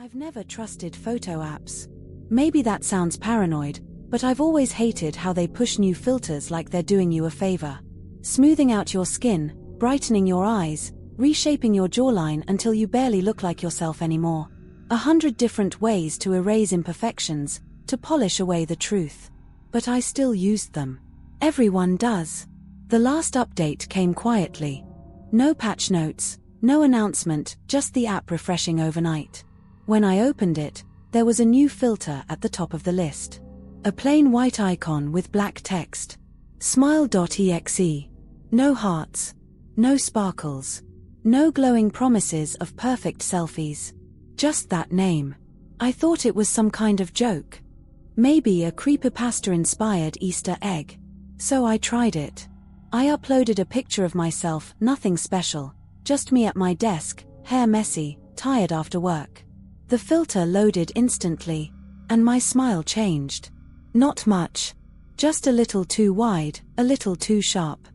I've never trusted photo apps. Maybe that sounds paranoid, but I've always hated how they push new filters like they're doing you a favor. Smoothing out your skin, brightening your eyes, reshaping your jawline until you barely look like yourself anymore. 100 different ways to erase imperfections, to polish away the truth. But I still used them. Everyone does. The last update came quietly. No patch notes, no announcement, just the app refreshing overnight. When I opened it, there was a new filter at the top of the list. A plain white icon with black text. Smile.exe. No hearts. No sparkles. No glowing promises of perfect selfies. Just that name. I thought it was some kind of joke. Maybe a creepypasta-inspired Easter egg. So I tried it. I uploaded a picture of myself, nothing special. Just me at my desk, hair messy, tired after work. The filter loaded instantly, and my smile changed. Not much. Just a little too wide, a little too sharp.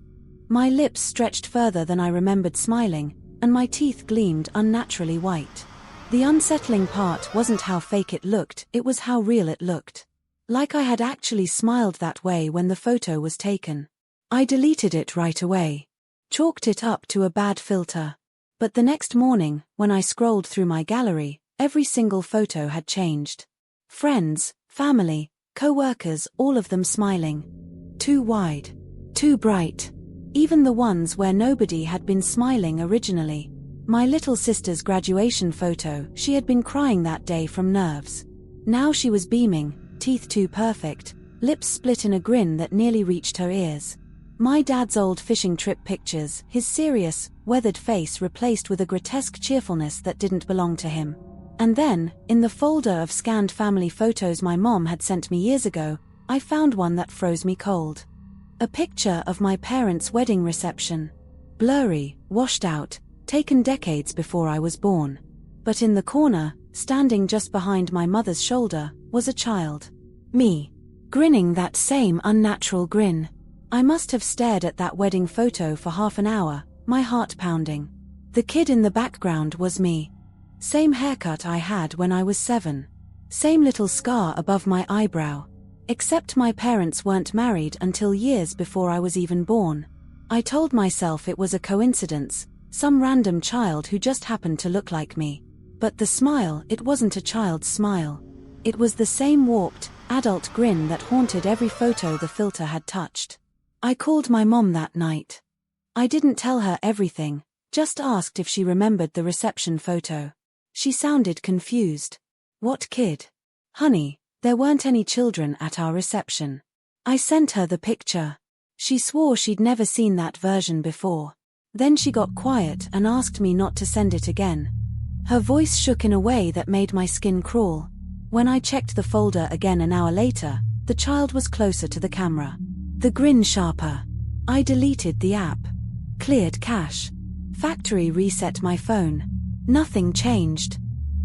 My lips stretched further than I remembered smiling, and my teeth gleamed unnaturally white. The unsettling part wasn't how fake it looked, it was how real it looked. Like I had actually smiled that way when the photo was taken. I deleted it right away. Chalked it up to a bad filter. But the next morning, when I scrolled through my gallery, every single photo had changed. Friends, family, co-workers, all of them smiling. Too wide. Too bright. Even the ones where nobody had been smiling originally. My little sister's graduation photo, she had been crying that day from nerves. Now she was beaming, teeth too perfect, lips split in a grin that nearly reached her ears. My dad's old fishing trip pictures, his serious, weathered face replaced with a grotesque cheerfulness that didn't belong to him. And then, in the folder of scanned family photos my mom had sent me years ago, I found one that froze me cold. A picture of my parents' wedding reception. Blurry, washed out, taken decades before I was born. But in the corner, standing just behind my mother's shoulder, was a child. Me. Grinning that same unnatural grin. I must have stared at that wedding photo for half an hour, my heart pounding. The kid in the background was me. Same haircut I had when I was 7. Same little scar above my eyebrow. Except my parents weren't married until years before I was even born. I told myself it was a coincidence, some random child who just happened to look like me. But the smile, it wasn't a child's smile. It was the same warped, adult grin that haunted every photo the filter had touched. I called my mom that night. I didn't tell her everything, just asked if she remembered the reception photo. She sounded confused. What kid? Honey, there weren't any children at our reception. I sent her the picture. She swore she'd never seen that version before. Then she got quiet and asked me not to send it again. Her voice shook in a way that made my skin crawl. When I checked the folder again an hour later, the child was closer to the camera. The grin sharper. I deleted the app. Cleared cache. Factory reset my phone. Nothing changed.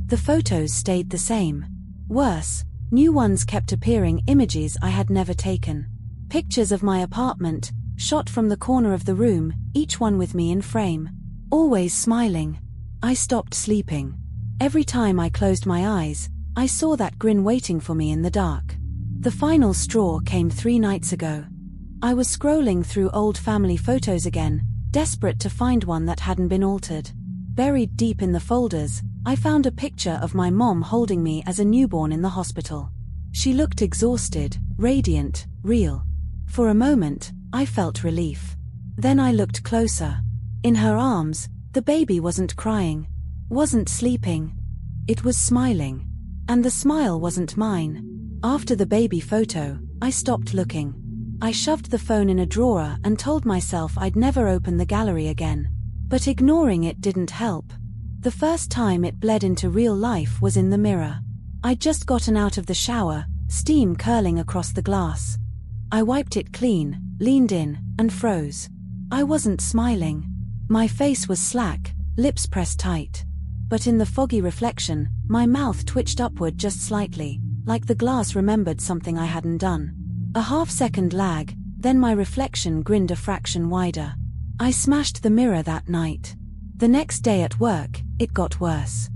The photos stayed the same. Worse, new ones kept appearing, images I had never taken. Pictures of my apartment, shot from the corner of the room, each one with me in frame. Always smiling. I stopped sleeping. Every time I closed my eyes, I saw that grin waiting for me in the dark. The final straw came 3 nights ago. I was scrolling through old family photos again, desperate to find one that hadn't been altered. Buried deep in the folders, I found a picture of my mom holding me as a newborn in the hospital. She looked exhausted, radiant, real. For a moment, I felt relief. Then I looked closer. In her arms, the baby wasn't crying, wasn't sleeping. It was smiling. And the smile wasn't mine. After the baby photo, I stopped looking. I shoved the phone in a drawer and told myself I'd never open the gallery again. But ignoring it didn't help. The first time it bled into real life was in the mirror. I'd just gotten out of the shower, steam curling across the glass. I wiped it clean, leaned in, and froze. I wasn't smiling. My face was slack, lips pressed tight. But in the foggy reflection, my mouth twitched upward just slightly, like the glass remembered something I hadn't done. A half-second lag, then my reflection grinned a fraction wider. I smashed the mirror that night. The next day at work, it got worse.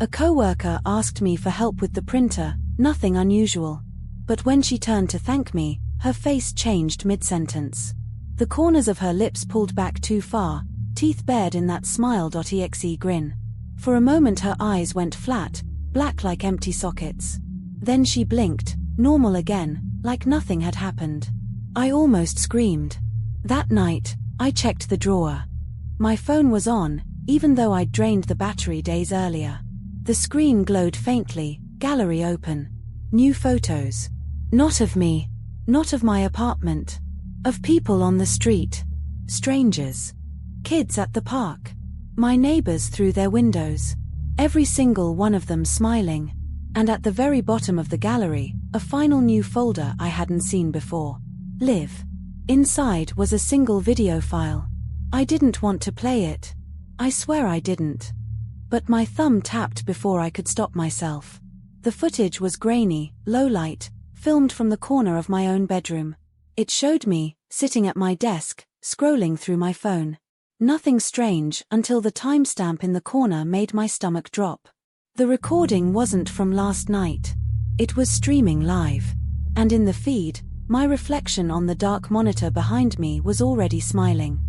A coworker asked me for help with the printer, nothing unusual. But when she turned to thank me, her face changed mid-sentence. The corners of her lips pulled back too far, teeth bared in that smile.exe grin. For a moment her eyes went flat, black like empty sockets. Then she blinked, normal again, like nothing had happened. I almost screamed. That night, I checked the drawer. My phone was on, even though I'd drained the battery days earlier. The screen glowed faintly, gallery open. New photos. Not of me. Not of my apartment. Of people on the street. Strangers. Kids at the park. My neighbors through their windows. Every single one of them smiling. And at the very bottom of the gallery, a final new folder I hadn't seen before. Live. Inside was a single video file. I didn't want to play it. I swear I didn't. But my thumb tapped before I could stop myself. The footage was grainy, low light, filmed from the corner of my own bedroom. It showed me, sitting at my desk, scrolling through my phone. Nothing strange until the timestamp in the corner made my stomach drop. The recording wasn't from last night. It was streaming live. And in the feed, my reflection on the dark monitor behind me was already smiling.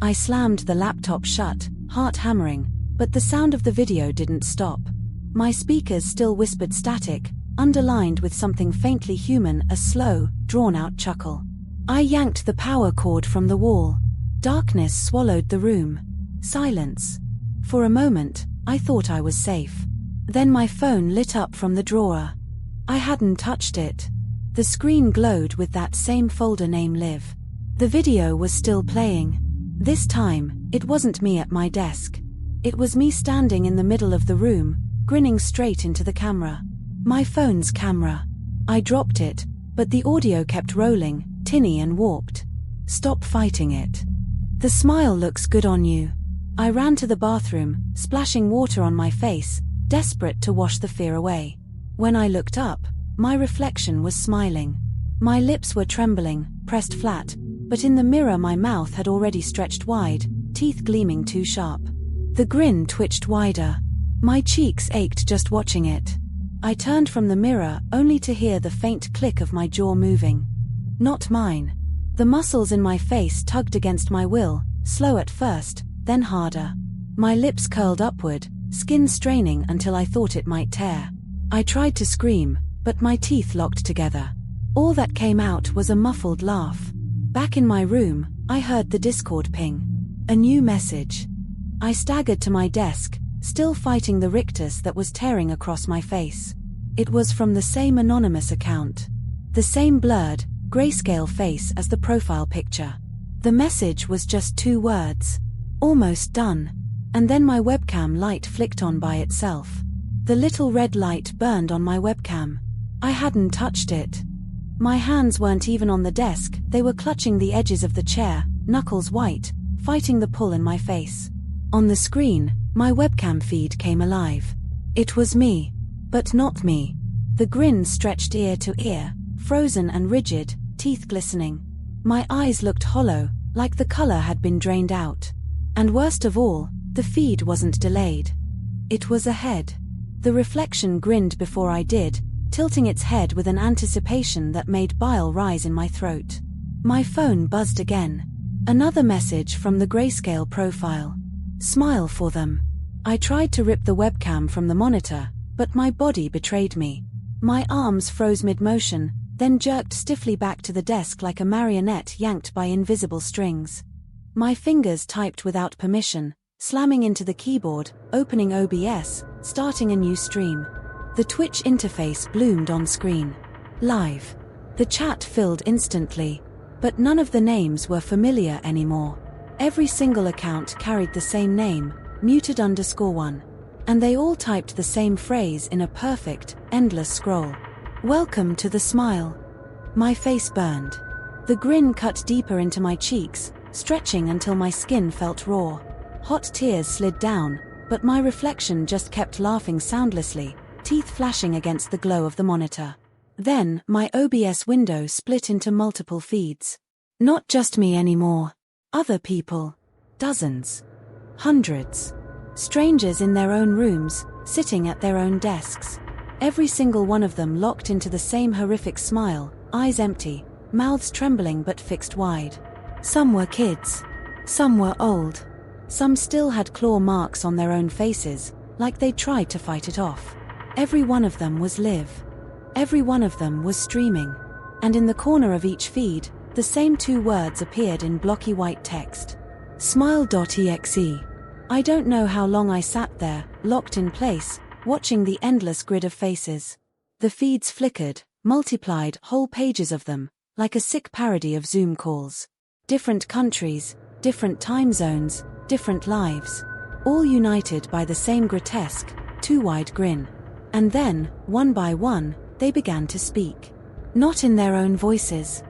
I slammed the laptop shut, heart hammering, but the sound of the video didn't stop. My speakers still whispered static, underlined with something faintly human, a slow, drawn-out chuckle. I yanked the power cord from the wall. Darkness swallowed the room. Silence. For a moment, I thought I was safe. Then my phone lit up from the drawer. I hadn't touched it. The screen glowed with that same folder name Live. The video was still playing. This time, it wasn't me at my desk. It was me standing in the middle of the room, grinning straight into the camera. My phone's camera. I dropped it, but the audio kept rolling, tinny and warped. Stop fighting it. The smile looks good on you. I ran to the bathroom, splashing water on my face, desperate to wash the fear away. When I looked up, my reflection was smiling. My lips were trembling, pressed flat, but in the mirror my mouth had already stretched wide, teeth gleaming too sharp. The grin twitched wider. My cheeks ached just watching it. I turned from the mirror only to hear the faint click of my jaw moving. Not mine. The muscles in my face tugged against my will, slow at first, then harder. My lips curled upward, skin straining until I thought it might tear. I tried to scream, but my teeth locked together. All that came out was a muffled laugh. Back in my room, I heard the Discord ping. A new message. I staggered to my desk, still fighting the rictus that was tearing across my face. It was from the same anonymous account. The same blurred, grayscale face as the profile picture. The message was just 2 words. Almost done. And then my webcam light flicked on by itself. The little red light burned on my webcam. I hadn't touched it. My hands weren't even on the desk, they were clutching the edges of the chair, knuckles white, fighting the pull in my face. On the screen, my webcam feed came alive. It was me. But not me. The grin stretched ear to ear, frozen and rigid, teeth glistening. My eyes looked hollow, like the color had been drained out. And worst of all, the feed wasn't delayed. It was ahead. The reflection grinned before I did, tilting its head with an anticipation that made bile rise in my throat. My phone buzzed again. Another message from the grayscale profile. Smile for them. I tried to rip the webcam from the monitor, but my body betrayed me. My arms froze mid-motion, then jerked stiffly back to the desk like a marionette yanked by invisible strings. My fingers typed without permission, slamming into the keyboard, opening OBS, starting a new stream. The Twitch interface bloomed on screen. Live. The chat filled instantly. But none of the names were familiar anymore. Every single account carried the same name, muted_1. And they all typed the same phrase in a perfect, endless scroll. Welcome to the smile. My face burned. The grin cut deeper into my cheeks, stretching until my skin felt raw. Hot tears slid down, but my reflection just kept laughing soundlessly, teeth flashing against the glow of the monitor. Then, my OBS window split into multiple feeds. Not just me anymore. Other people. Dozens. Hundreds. Strangers in their own rooms, sitting at their own desks. Every single one of them locked into the same horrific smile, eyes empty, mouths trembling but fixed wide. Some were kids. Some were old. Some still had claw marks on their own faces, like they'd tried to fight it off. Every one of them was live. Every one of them was streaming. And in the corner of each feed, the same two words appeared in blocky white text. Smile.exe. I don't know how long I sat there, locked in place, watching the endless grid of faces. The feeds flickered, multiplied, whole pages of them, like a sick parody of Zoom calls. Different countries, different time zones, different lives. All united by the same grotesque, too-wide grin. And then, one by one, they began to speak. Not in their own voices.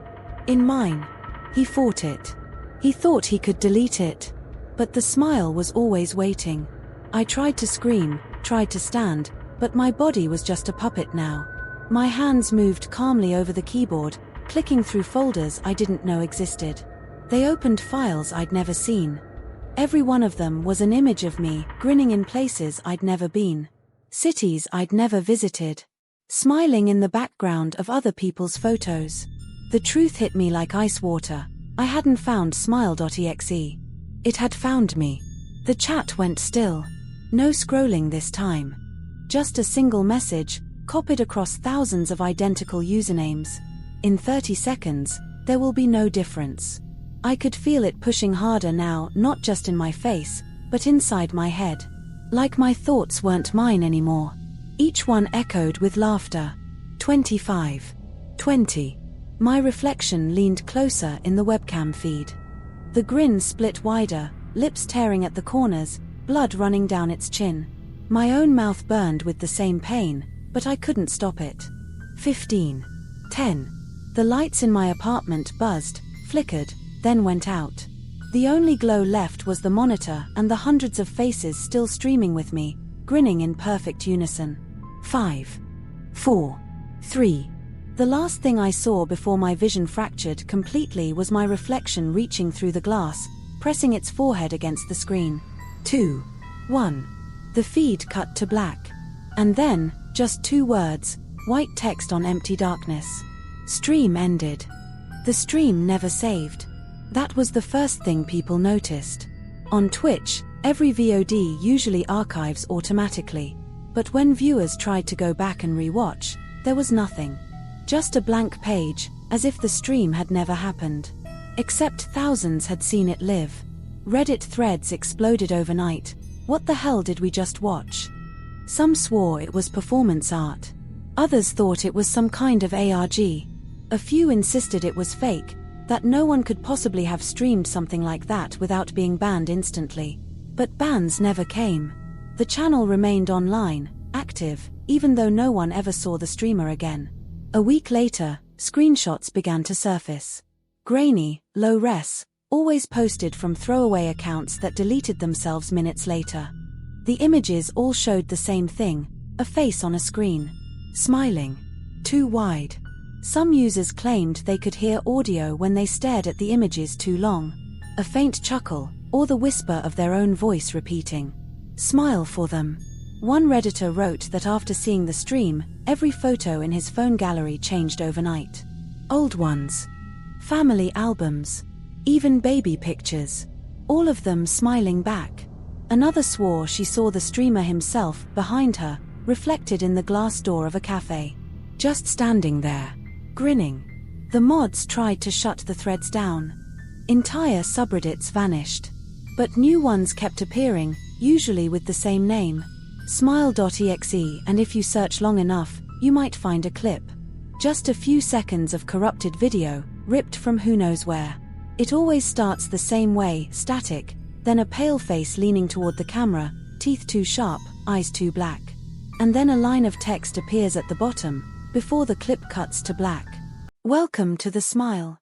In mine. He fought it. He thought he could delete it. But the smile was always waiting. I tried to scream, tried to stand, but my body was just a puppet now. My hands moved calmly over the keyboard, clicking through folders I didn't know existed. They opened files I'd never seen. Every one of them was an image of me, grinning in places I'd never been. Cities I'd never visited. Smiling in the background of other people's photos. The truth hit me like ice water. I hadn't found Smile.exe. It had found me. The chat went still. No scrolling this time. Just a single message, copied across thousands of identical usernames. In 30 seconds, there will be no difference. I could feel it pushing harder now, not just in my face, but inside my head. Like my thoughts weren't mine anymore. Each one echoed with laughter. 25. 20. My reflection leaned closer in the webcam feed. The grin split wider, lips tearing at the corners, blood running down its chin. My own mouth burned with the same pain, but I couldn't stop it. 15. 10. The lights in my apartment buzzed, flickered, then went out. The only glow left was the monitor and the hundreds of faces still streaming with me, grinning in perfect unison. 5. 4. 3. The last thing I saw before my vision fractured completely was my reflection reaching through the glass, pressing its forehead against the screen. 2. 1. The feed cut to black. And then, just two words, white text on empty darkness. Stream ended. The stream never saved. That was the first thing people noticed. On Twitch, every VOD usually archives automatically. But when viewers tried to go back and re-watch, there was nothing. Just a blank page, as if the stream had never happened. Except thousands had seen it live. Reddit threads exploded overnight. What the hell did we just watch? Some swore it was performance art. Others thought it was some kind of ARG. A few insisted it was fake, that no one could possibly have streamed something like that without being banned instantly. But bans never came. The channel remained online, active, even though no one ever saw the streamer again. A week later, screenshots began to surface. Grainy, low-res, always posted from throwaway accounts that deleted themselves minutes later. The images all showed the same thing, a face on a screen. Smiling. Too wide. Some users claimed they could hear audio when they stared at the images too long. A faint chuckle, or the whisper of their own voice repeating. Smile for them. One Redditor wrote that after seeing the stream, every photo in his phone gallery changed overnight. Old ones. Family albums. Even baby pictures. All of them smiling back. Another swore she saw the streamer himself, behind her, reflected in the glass door of a cafe. Just standing there. Grinning. The mods tried to shut the threads down. Entire subreddits vanished. But new ones kept appearing, usually with the same name. Smile.exe, and if you search long enough, you might find a clip. Just a few seconds of corrupted video, ripped from who knows where. It always starts the same way, static, then a pale face leaning toward the camera, teeth too sharp, eyes too black. And then a line of text appears at the bottom, before the clip cuts to black. Welcome to the smile.